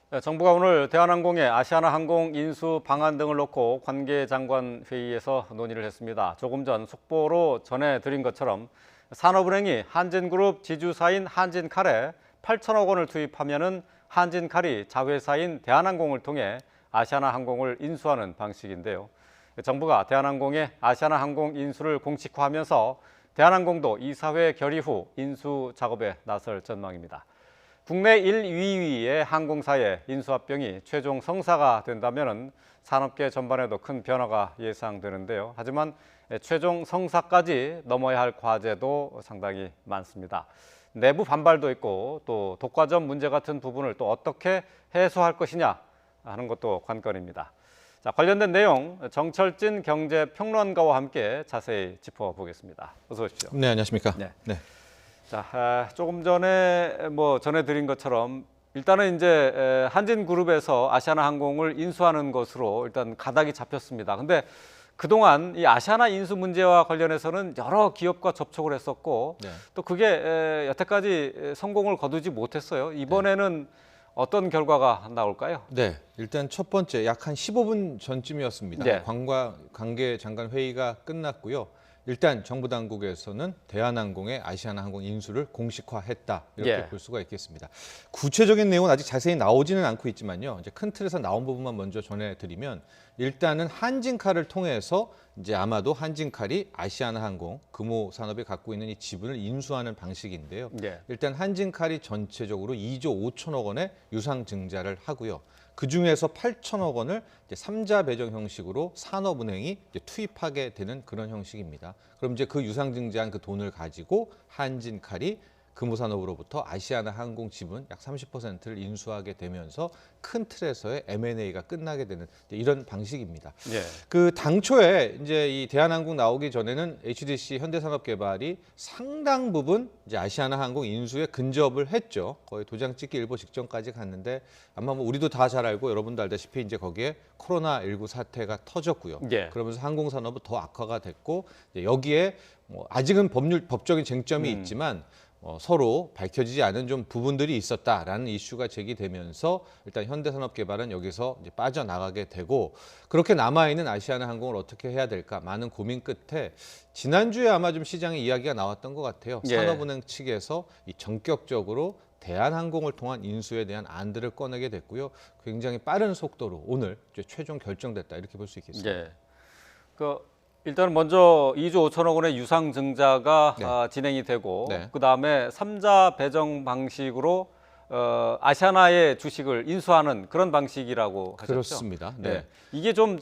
네, 정부가 오늘 대한항공의 아시아나항공 인수 방안 등을 놓고 관계장관 회의에서 논의를 했습니다. 조금 전 속보로 전해드린 것처럼 산업은행이 한진그룹 지주사인 한진칼에 8천억 원을 투입하면은 한진칼이 자회사인 대한항공을 통해 아시아나항공을 인수하는 방식인데요. 정부가 대한항공의 아시아나항공 인수를 공식화하면서 대한항공도 이사회 결의 후 인수 작업에 나설 전망입니다. 국내 1, 2위의 항공사의 인수합병이 최종 성사가 된다면 산업계 전반에도 큰 변화가 예상되는데요. 하지만 최종 성사까지 넘어야 할 과제도 상당히 많습니다. 내부 반발도 있고 또 독과점 문제 같은 부분을 또 어떻게 해소할 것이냐 하는 것도 관건입니다. 자, 관련된 내용 정철진 경제평론가와 함께 자세히 짚어보겠습니다. 어서 오십시오. 네, 안녕하십니까? 네. 자, 조금 전에 전해드린 것처럼 일단은 이제 한진그룹에서 아시아나항공을 인수하는 것으로 일단 가닥이 잡혔습니다. 근데 그동안 이 아시아나 인수 문제와 관련해서는 여러 기업과 접촉을 했었고 또 그게 여태까지 성공을 거두지 못했어요. 이번에는 어떤 결과가 나올까요? 네, 일단 첫 번째 약 한 15분 전쯤이었습니다. 네. 관계장관 회의가 끝났고요. 일단 정부 당국에서는 대한항공의 아시아나항공 인수를 공식화했다 이렇게 볼 수가 있겠습니다. 구체적인 내용은 아직 자세히 나오지는 않고 있지만요. 이제 큰 틀에서 나온 부분만 먼저 전해드리면 일단은 한진칼을 통해서 이제 아마도 한진칼이 아시아나항공 금호 산업이 갖고 있는 이 지분을 인수하는 방식인데요. 일단 한진칼이 전체적으로 2조 5천억 원의 유상증자를 하고요. 그 중에서 8천억 원을 이제 3자 배정 형식으로 산업은행이 이제 투입하게 되는 그런 형식입니다. 그럼 이제 그 유상증자한 그 돈을 가지고 한진칼이 금호산업으로부터 아시아나항공 지분 약 30%를 인수하게 되면서 큰 틀에서의 M&A가 끝나게 되는 이런 방식입니다. 그 당초에 이제 이 대한항공 나오기 전에는 HDC 현대산업개발이 상당 부분 이제 아시아나항공 인수에 근접을 했죠. 거의 도장 찍기 일보 직전까지 갔는데 아마 뭐 우리도 다 잘 알고 여러분도 알다시피 이제 거기에 코로나19 사태가 터졌고요. 그러면서 항공산업은 더 악화가 됐고 여기에 뭐 아직은 법적인 쟁점이 있지만 서로 밝혀지지 않은 좀 부분들이 있었다라는 이슈가 제기되면서 일단 현대산업개발은 여기서 이제 빠져나가게 되고 그렇게 남아있는 아시아나항공을 어떻게 해야 될까 많은 고민 끝에 지난주에 아마 좀 시장에 이야기가 나왔던 것 같아요. 산업은행 측에서 이 전격적으로 대한항공을 통한 인수에 대한 안들을 꺼내게 됐고요. 굉장히 빠른 속도로 오늘 이제 최종 결정됐다 이렇게 볼 수 있겠습니다. 일단 먼저 2조 5천억 원의 유상증자가 진행이 되고 그다음에 3자 배정 방식으로 아시아나의 주식을 인수하는 그런 방식이라고 하셨죠? 그렇습니다. 이게 좀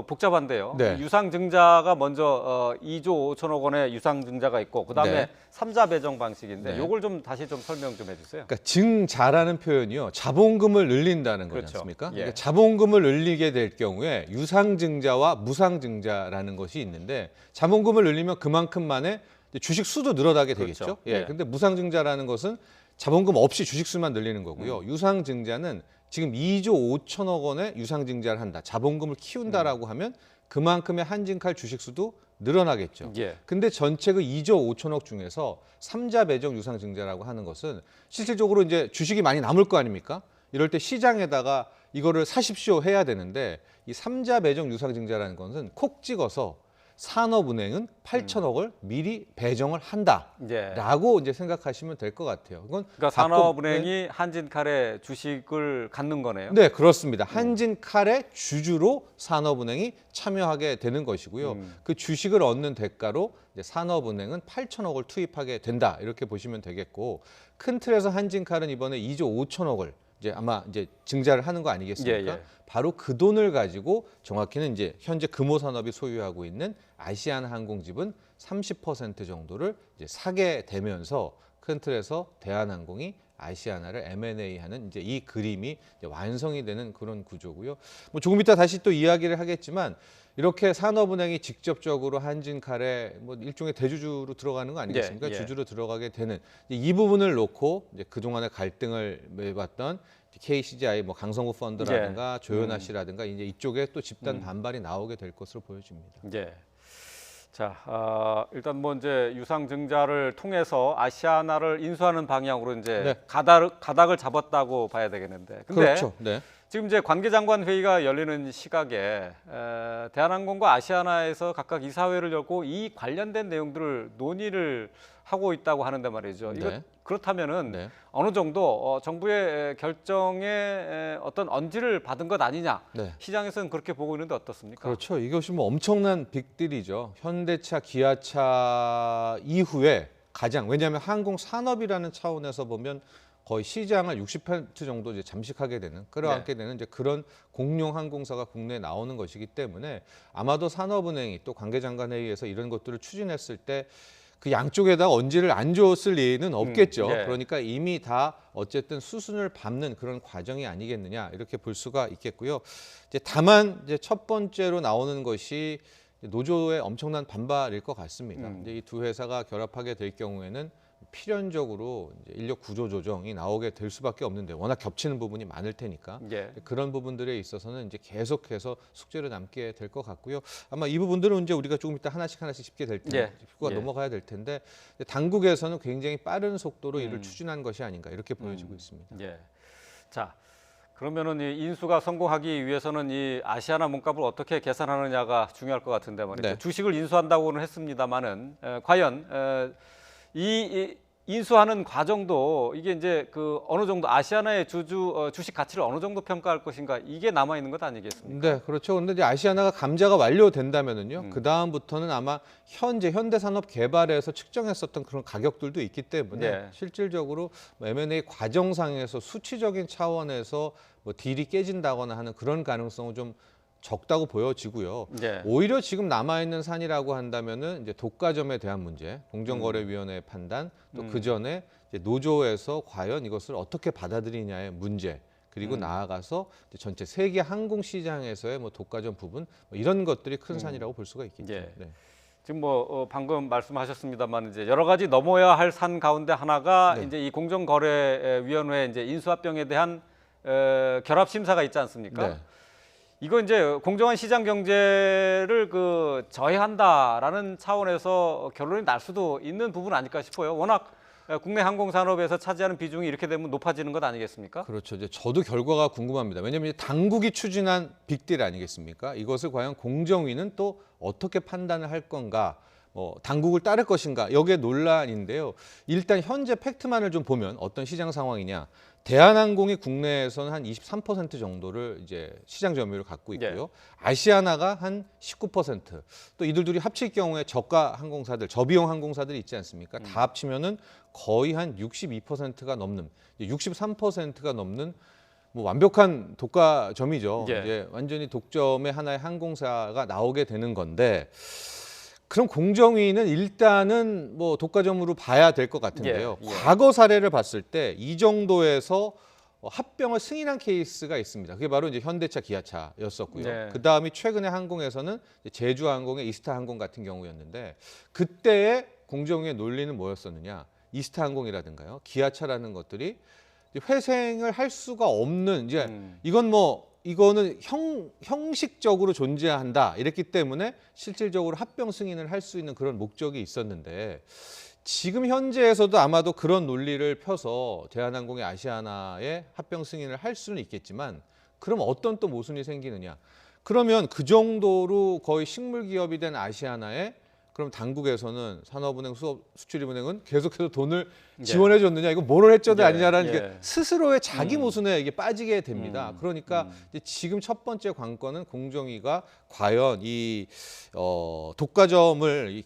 복잡한데요. 유상증자가 먼저 2조 5천억 원의 유상증자가 있고 그다음에 3자 배정 방식인데 이걸 좀 다시 좀 설명 좀 해주세요. 그러니까 증자라는 표현이요. 자본금을 늘린다는 거지 않습니까? 그러니까 자본금을 늘리게 될 경우에 유상증자와 무상증자라는 것이 있는데 자본금을 늘리면 그만큼만의 주식 수도 늘어나게 되겠죠. 근데 무상증자라는 것은 자본금 없이 주식 수만 늘리는 거고요. 유상증자는 지금 2조 5천억 원의 유상증자를 한다. 자본금을 키운다라고 하면 그만큼의 한진칼 주식 수도 늘어나겠죠. 근데 전체 그 2조 5천억 중에서 3자 배정 유상증자라고 하는 것은 실질적으로 이제 주식이 많이 남을 거 아닙니까? 이럴 때 시장에다가 이거를 사십시오 해야 되는데 이 3자 배정 유상증자라는 것은 콕 찍어서 산업은행은 8천억을 미리 배정을 한다라고 이제 생각하시면 될 것 같아요. 그러니까 산업은행이 한진칼의 주식을 갖는 거네요. 네, 그렇습니다. 한진칼의 주주로 산업은행이 참여하게 되는 것이고요. 그 주식을 얻는 대가로 이제 산업은행은 8천억을 투입하게 된다 이렇게 보시면 되겠고 큰 틀에서 한진칼은 이번에 2조 5천억을 이제 아마 이제 증자를 하는 거 아니겠습니까? 바로 그 돈을 가지고 정확히는 이제 현재 금호산업이 소유하고 있는 아시아나항공 지분 30% 정도를 이제 사게 되면서 큰 틀에서 대한항공이 아시아나를 M&A하는 이제 이 그림이 이제 완성이 되는 그런 구조고요. 뭐 조금 이따 다시 또 이야기를 하겠지만 이렇게 산업은행이 직접적으로 한진칼에 뭐 일종의 대주주로 들어가는 거 아니겠습니까? 주주로 들어가게 되는 이 부분을 놓고 이제 그동안의 갈등을 매봤던 KCGI 뭐 강성구 펀드라든가 조현아 씨라든가 이제 이쪽에 또 집단 반발이 나오게 될 것으로 보여집니다. 자, 일단 뭐 이제 유상증자를 통해서 아시아나를 인수하는 방향으로 이제 네. 가닥을 잡았다고 봐야 되겠는데. 근데 그렇죠. 네. 지금 이제 관계장관 회의가 열리는 시각에 대한항공과 아시아나에서 각각 이사회를 열고 이 관련된 내용들을 논의를 하고 있다고 하는데 말이죠. 이거 네. 그렇다면은 네. 어느 정도 정부의 결정에 어떤 언지를 받은 것 아니냐? 네. 시장에서는 그렇게 보고 있는데 어떻습니까? 그렇죠. 이것이 뭐 엄청난 빅딜이죠. 현대차, 기아차 이후에 가장, 왜냐하면 항공 산업이라는 차원에서 보면 거의 시장을 60% 정도 이제 잠식하게 되는, 끌어안게 되는 이제 그런 공룡 항공사가 국내에 나오는 것이기 때문에 아마도 산업은행이 또 관계장관 회의에서 이런 것들을 추진했을 때 그 양쪽에다 언지를 안 줬을 리는 없겠죠. 예. 그러니까 이미 다 어쨌든 수순을 밟는 그런 과정이 아니겠느냐 이렇게 볼 수가 있겠고요. 이제 다만 이제 첫 번째로 나오는 것이 노조의 엄청난 반발일 것 같습니다. 이제 이 두 회사가 결합하게 될 경우에는 필연적으로 이제 인력 구조 조정이 나오게 될 수밖에 없는데 워낙 겹치는 부분이 많을 테니까 예. 그런 부분들에 있어서는 이제 계속해서 숙제로 남게 될 것 같고요. 아마 이 부분들은 이제 우리가 조금 이따 하나씩 짚게 될 텐데 짚고 넘어가야 될 텐데 당국에서는 굉장히 빠른 속도로 이를 추진한 것이 아닌가 이렇게 보여지고 있습니다. 예. 자, 그러면은 이 인수가 성공하기 위해서는 이 아시아나 몸값을 어떻게 계산하느냐가 중요할 것 같은데 말이죠. 네. 주식을 인수한다고는 했습니다만은 과연 이 인수하는 과정도 이게 이제 그 어느 정도 아시아나의 주식 가치를 어느 정도 평가할 것인가 이게 남아 있는 것 아니겠습니까? 네, 그렇죠. 그런데 이제 아시아나가 감자가 완료된다면은요, 그 다음부터는 아마 현재 현대산업개발에서 측정했었던 그런 가격들도 있기 때문에 네. 실질적으로 뭐 M&A 과정상에서 수치적인 차원에서 뭐 딜이 깨진다거나 하는 그런 가능성은 좀 적다고 보여지고요. 예. 오히려 지금 남아 있는 산이라고 한다면은 이제 독과점에 대한 문제, 공정거래위원회의 판단, 또 그 전에 노조에서 과연 이것을 어떻게 받아들이냐의 문제, 그리고 나아가서 이제 전체 세계 항공 시장에서의 뭐 독과점 부분 뭐 이런 것들이 큰 산이라고 볼 수가 있겠죠. 예. 네. 지금 뭐 방금 말씀하셨습니다만 이제 여러 가지 넘어야 할 산 가운데 하나가 네. 이제 이 공정거래위원회 이제 인수합병에 대한 결합 심사가 있지 않습니까? 네. 이거 이제 공정한 시장 경제를 그 저해한다라는 차원에서 결론이 날 수도 있는 부분 아닐까 싶어요. 워낙 국내 항공 산업에서 차지하는 비중이 이렇게 되면 높아지는 것 아니겠습니까? 그렇죠. 이제 저도 결과가 궁금합니다. 왜냐하면 이제 당국이 추진한 빅딜 아니겠습니까? 이것을 과연 공정위는 또 어떻게 판단을 할 건가? 뭐 당국을 따를 것인가? 여기에 논란인데요. 일단 현재 팩트만을 좀 보면 어떤 시장 상황이냐? 대한항공이 국내에서는 한 23% 정도를 이제 시장 점유율을 갖고 있고요. 아시아나가 한 19%. 또 이들 둘이 합칠 경우에 저가 항공사들, 저비용 항공사들이 있지 않습니까? 다 합치면은 거의 한 62%가 넘는, 63%가 넘는 뭐 완벽한 독과점이죠. 예. 이제 완전히 독점의 하나의 항공사가 나오게 되는 건데. 그럼 공정위는 일단은 뭐 독과점으로 봐야 될 것 같은데요. 예. 과거 사례를 봤을 때 이 정도에서 합병을 승인한 케이스가 있습니다. 그게 바로 이제 현대차, 기아차였었고요. 네. 그 다음이 최근에 항공에서는 제주항공의 이스타항공 같은 경우였는데 그때의 공정위의 논리는 뭐였었느냐? 이스타항공이라든가요, 기아차라는 것들이 회생을 할 수가 없는 이제 이거는 형식적으로 존재한다 이랬기 때문에 실질적으로 합병 승인을 할 수 있는 그런 목적이 있었는데 지금 현재에서도 아마도 그런 논리를 펴서 대한항공의 아시아나의 합병 승인을 할 수는 있겠지만 그럼 어떤 또 모순이 생기느냐? 그러면 그 정도로 거의 식물 기업이 된 아시아나에 그럼 당국에서는 산업은행, 수출입은행은 계속해서 돈을 지원해 줬느냐, 이거 뭐를 했죠도 아니냐라는 게 스스로의 자기 모순에 이게 빠지게 됩니다. 그러니까 이제 지금 첫 번째 관건은 공정위가 과연 이 독과점을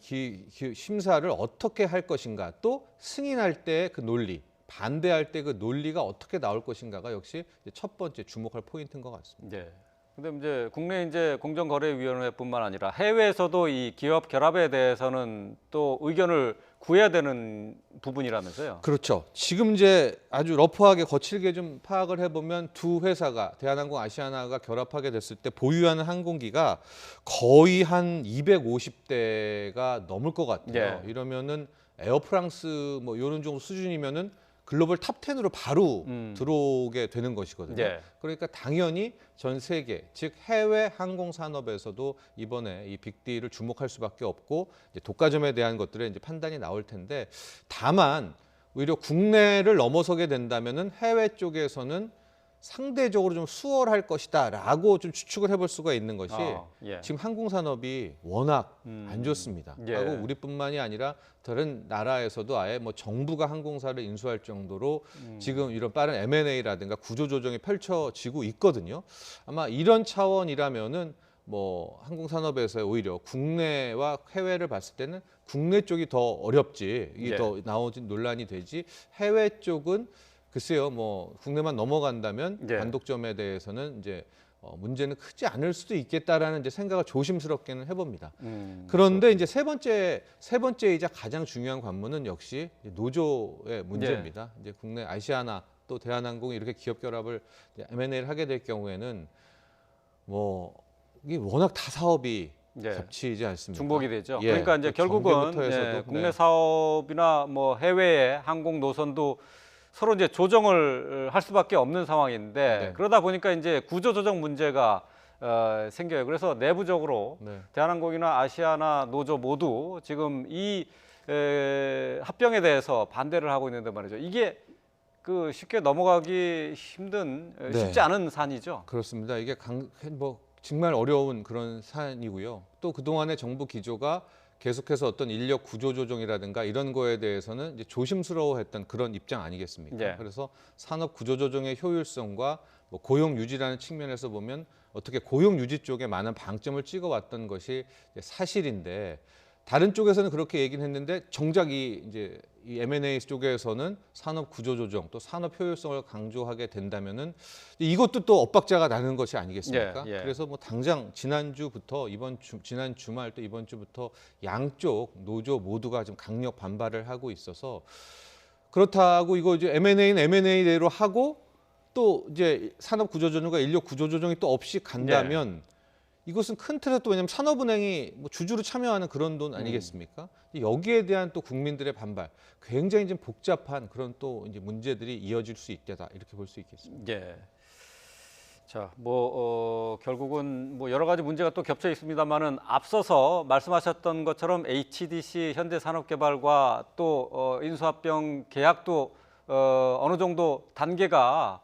심사를 어떻게 할 것인가, 또 승인할 때 그 논리, 반대할 때 그 논리가 어떻게 나올 것인가가 역시 첫 번째 주목할 포인트인 것 같습니다. 네. 근데 이제 국내 이제 공정거래위원회뿐만 아니라 해외에서도 이 기업 결합에 대해서는 또 의견을 구해야 되는 부분이라면서요. 그렇죠. 지금 이제 아주 러프하게 거칠게 좀 파악을 해보면 두 회사가 대한항공, 아시아나가 결합하게 됐을 때 보유하는 항공기가 거의 한 250대가 넘을 것 같아요. 예. 이러면은 에어프랑스 뭐 이런 정도 수준이면은 글로벌 탑 10으로 바로 들어오게 되는 것이거든요. 예. 그러니까 당연히 전 세계, 즉 해외 항공 산업에서도 이번에 이 빅딜을 주목할 수밖에 없고 이제 독과점에 대한 것들의 이제 판단이 나올 텐데, 다만 오히려 국내를 넘어서게 된다면은 해외 쪽에서는 상대적으로 좀 수월할 것이다라고 좀 추측을 해볼 수가 있는 것이 예. 지금 항공 산업이 워낙 안 좋습니다. 예. 하고 우리뿐만이 아니라 다른 나라에서도 아예 뭐 정부가 항공사를 인수할 정도로 지금 이런 빠른 M&A라든가 구조 조정이 펼쳐지고 있거든요. 아마 이런 차원이라면은 뭐 항공 산업에서 오히려 국내와 해외를 봤을 때는 국내 쪽이 더 어렵지, 이게 예. 더 나오진 논란이 되지, 해외 쪽은 글쎄요, 뭐 국내만 넘어간다면 예. 단독점에 대해서는 이제 문제는 크지 않을 수도 있겠다라는 이제 생각을 조심스럽게는 해봅니다. 그런데 이제 세 번째이자 가장 중요한 관문은 역시 노조의 문제입니다. 이제 국내 아시아나 또 대한항공이 이렇게 기업 결합을 M&A를 하게 될 경우에는 뭐 이게 워낙 다 사업이 예. 겹치지 않습니까? 중복이 되죠. 예, 그러니까 이제 또 결국은 전개부터 해서도, 예, 국내 네. 사업이나 뭐 해외의 항공 노선도 서로 이제 조정을 할 수밖에 없는 상황인데 네. 그러다 보니까 이제 구조 조정 문제가 생겨요. 그래서 내부적으로 네. 대한항공이나 아시아나 노조 모두 지금 이 합병에 대해서 반대를 하고 있는데 말이죠. 이게 그 쉽게 넘어가기 힘든 네. 쉽지 않은 산이죠. 그렇습니다. 이게 뭐 정말 어려운 그런 사안이고요. 또 그동안의 정부 기조가 계속해서 어떤 인력 구조 조정이라든가 이런 거에 대해서는 이제 조심스러워했던 그런 입장 아니겠습니까? 예. 그래서 산업 구조 조정의 효율성과 뭐 고용 유지라는 측면에서 보면 어떻게 고용 유지 쪽에 많은 방점을 찍어왔던 것이 이제 사실인데, 다른 쪽에서는 그렇게 얘기는 했는데 정작 이 M&A 쪽에서는 산업 구조 조정 또 산업 효율성을 강조하게 된다면은 이것도 또 엇박자가 나는 것이 아니겠습니까? 예, 예. 그래서 뭐 당장 지난주부터 지난 주말 또 이번 주부터 양쪽 노조 모두가 지금 강력 반발을 하고 있어서, 그렇다고 이거 이제 M&A는 M&A대로 하고 또 이제 산업 구조 조정과 인력 구조 조정이 또 없이 간다면 이것은 큰 틀에서 또, 왜냐하면 산업은행이 뭐 주주로 참여하는 그런 돈 아니겠습니까? 여기에 대한 또 국민들의 반발, 굉장히 좀 복잡한 그런 또 이제 문제들이 이어질 수 있다, 이렇게 볼 수 있겠습니다. 예. 자, 결국은 뭐 여러 가지 문제가 또 겹쳐 있습니다만은 앞서서 말씀하셨던 것처럼 HDC 현대산업개발과 또 인수합병 계약도 어느 정도 단계가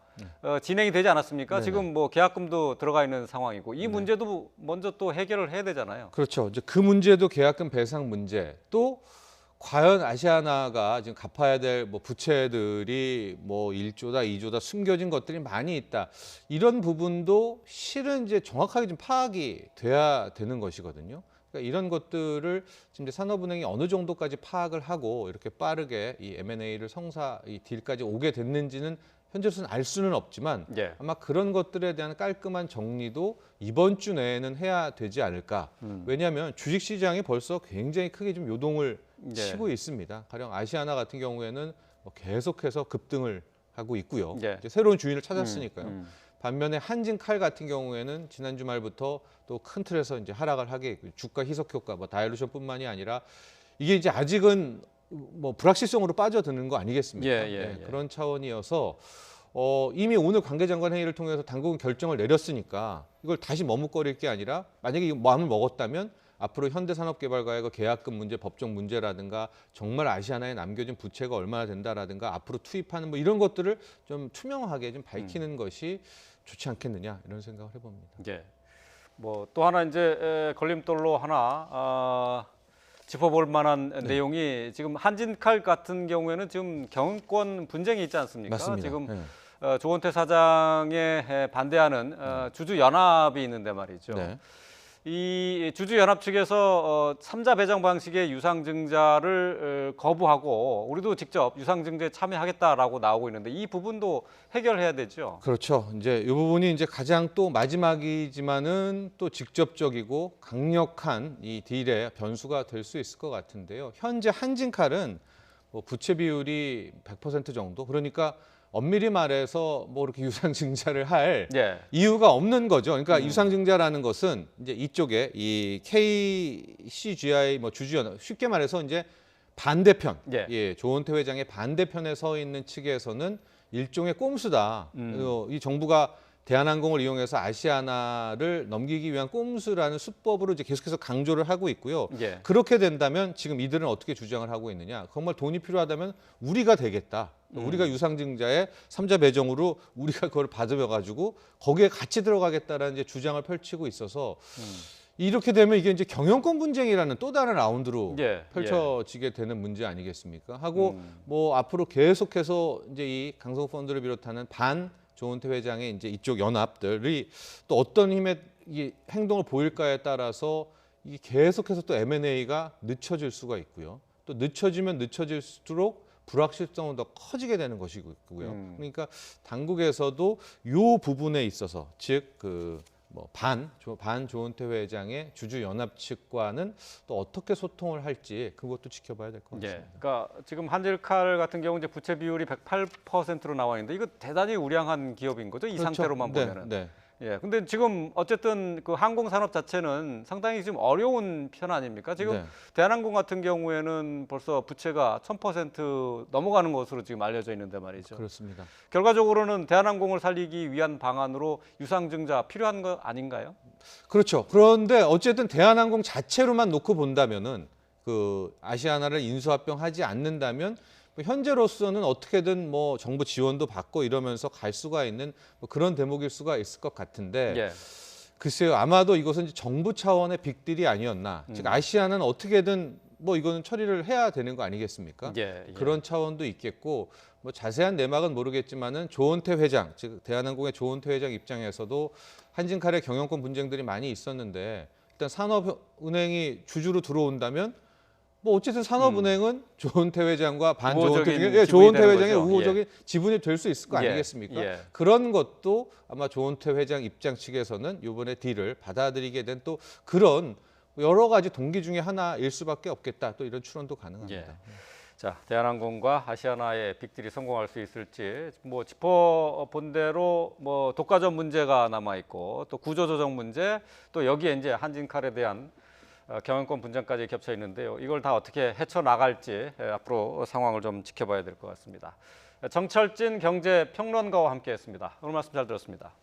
진행이 되지 않았습니까? 네네. 지금 뭐 계약금도 들어가 있는 상황이고 이 문제도 먼저 또 해결을 해야 되잖아요. 그렇죠. 이제 그 문제도 계약금 배상 문제, 또 과연 아시아나가 지금 갚아야 될 뭐 부채들이 뭐 1조다, 2조다 숨겨진 것들이 많이 있다. 이런 부분도 실은 이제 정확하게 좀 파악이 돼야 되는 것이거든요. 그러니까 이런 것들을 지금 이제 산업은행이 어느 정도까지 파악을 하고 이렇게 빠르게 이 M&A를 이 딜까지 오게 됐는지는 현재로서는 알 수는 없지만 예. 아마 그런 것들에 대한 깔끔한 정리도 이번 주 내에는 해야 되지 않을까. 왜냐하면 주식시장이 벌써 굉장히 크게 좀 요동을 치고 있습니다. 가령 아시아나 같은 경우에는 뭐 계속해서 급등을 하고 있고요. 예. 이제 새로운 주인을 찾았으니까요. 반면에 한진칼 같은 경우에는 지난 주말부터 또 큰 틀에서 이제 하락을 하게 있고, 주가 희석 효과, 뭐 다이루션뿐만이 아니라 이게 이제 아직은 뭐 불확실성으로 빠져드는 거 아니겠습니까? 예. 그런 차원이어서 이미 오늘 관계장관 회의를 통해서 당국은 결정을 내렸으니까 이걸 다시 머뭇거릴 게 아니라, 만약에 마음을 먹었다면 앞으로 현대산업개발과의 그 계약금 문제, 법적 문제라든가 정말 아시아나에 남겨진 부채가 얼마나 된다라든가 앞으로 투입하는 뭐 이런 것들을 좀 투명하게 좀 밝히는 것이 좋지 않겠느냐, 이런 생각을 해봅니다. 예. 뭐 또 하나 이제 걸림돌로 하나 짚어볼 만한 내용이, 지금 한진칼 같은 경우에는 지금 경영권 분쟁이 있지 않습니까? 맞습니다. 지금 네. 조원태 사장에 반대하는 주주 연합이 있는데 말이죠. 네. 이 주주 연합 측에서 3자 배정 방식의 유상증자를 거부하고 우리도 직접 유상증자에 참여하겠다라고 나오고 있는데 이 부분도 해결해야 되죠. 그렇죠. 이제 이 부분이 이제 가장 또 마지막이지만은 또 직접적이고 강력한 이 딜의 변수가 될 수 있을 것 같은데요. 현재 한진칼은 뭐 부채 비율이 100% 정도, 그러니까 엄밀히 말해서 뭐 이렇게 유상증자를 할 예. 이유가 없는 거죠. 그러니까 유상증자라는 것은 이제 이쪽에 이 KCGI 뭐 주주연합, 쉽게 말해서 이제 반대편, 예. 조은태 회장의 반대편에 서 있는 측에서는 일종의 꼼수다. 이 정부가 대한항공을 이용해서 아시아나를 넘기기 위한 꼼수라는 수법으로 이제 계속해서 강조를 하고 있고요. 예. 그렇게 된다면 지금 이들은 어떻게 주장을 하고 있느냐? 정말 돈이 필요하다면 우리가 되겠다. 우리가 유상증자의 3자 배정으로 우리가 그걸 받으며 가지고 거기에 같이 들어가겠다라는 이제 주장을 펼치고 있어서 이렇게 되면 이게 이제 경영권 분쟁이라는 또 다른 라운드로 펼쳐지게 되는 문제 아니겠습니까? 하고 뭐 앞으로 계속해서 이제 이 강성호 펀드를 비롯하는 반 조은태 회장의 이제 이쪽 연합들이 또 어떤 힘의 이 행동을 보일까에 따라서 이게 계속해서 또 M&A가 늦춰질 수가 있고요. 또 늦춰지면 늦춰질수록 불확실성은 더 커지게 되는 것이고요. 그러니까 당국에서도 이 부분에 있어서 즉 그 뭐 반 조은태 회장의 주주 연합 측과는 또 어떻게 소통을 할지 그것도 지켜봐야 될 것 같습니다. 그러니까 지금 한질칼 같은 경우 이제 부채 비율이 108%로 나와 있는데 이거 대단히 우량한 기업인 거죠. 이 상태로만 보면은. 근데 지금 어쨌든 그 항공 산업 자체는 상당히 지금 어려운 편 아닙니까? 지금 대한항공 같은 경우에는 벌써 부채가 1000% 넘어가는 것으로 지금 알려져 있는데 말이죠. 그렇습니다. 결과적으로는 대한항공을 살리기 위한 방안으로 유상증자 필요한 거 아닌가요? 그렇죠. 그런데 어쨌든 대한항공 자체로만 놓고 본다면은 그 아시아나를 인수합병하지 않는다면 현재로서는 어떻게든 뭐 정부 지원도 받고 이러면서 갈 수가 있는 뭐 그런 대목일 수가 있을 것 같은데 글쎄요, 아마도 이것은 정부 차원의 빅딜이 아니었나. 즉 아시아는 어떻게든 뭐 이거는 처리를 해야 되는 거 아니겠습니까? 그런 차원도 있겠고 뭐 자세한 내막은 모르겠지만은 조은태 회장, 즉 대한항공의 조은태 회장 입장에서도 한진칼의 경영권 분쟁들이 많이 있었는데 일단 산업은행이 주주로 들어온다면 뭐 어쨌든 산업은행은 조은태 회장과 조은태 회장의 우호적인 지분이 될 수 있을 거 아니겠습니까? 그런 것도 아마 조은태 회장 입장 측에서는 이번에 딜을 받아들이게 된 또 그런 여러 가지 동기 중에 하나일 수밖에 없겠다. 또 이런 추론도 가능합니다. 자, 대한항공과 아시아나의 빅딜이 성공할 수 있을지 뭐 짚어본 대로 뭐 독과점 문제가 남아 있고 또 구조조정 문제 또 여기에 이제 한진칼에 대한 경영권 분쟁까지 겹쳐 있는데요. 이걸 다 어떻게 헤쳐나갈지 앞으로 상황을 좀 지켜봐야 될 것 같습니다. 정철진 경제평론가와 함께했습니다. 오늘 말씀 잘 들었습니다.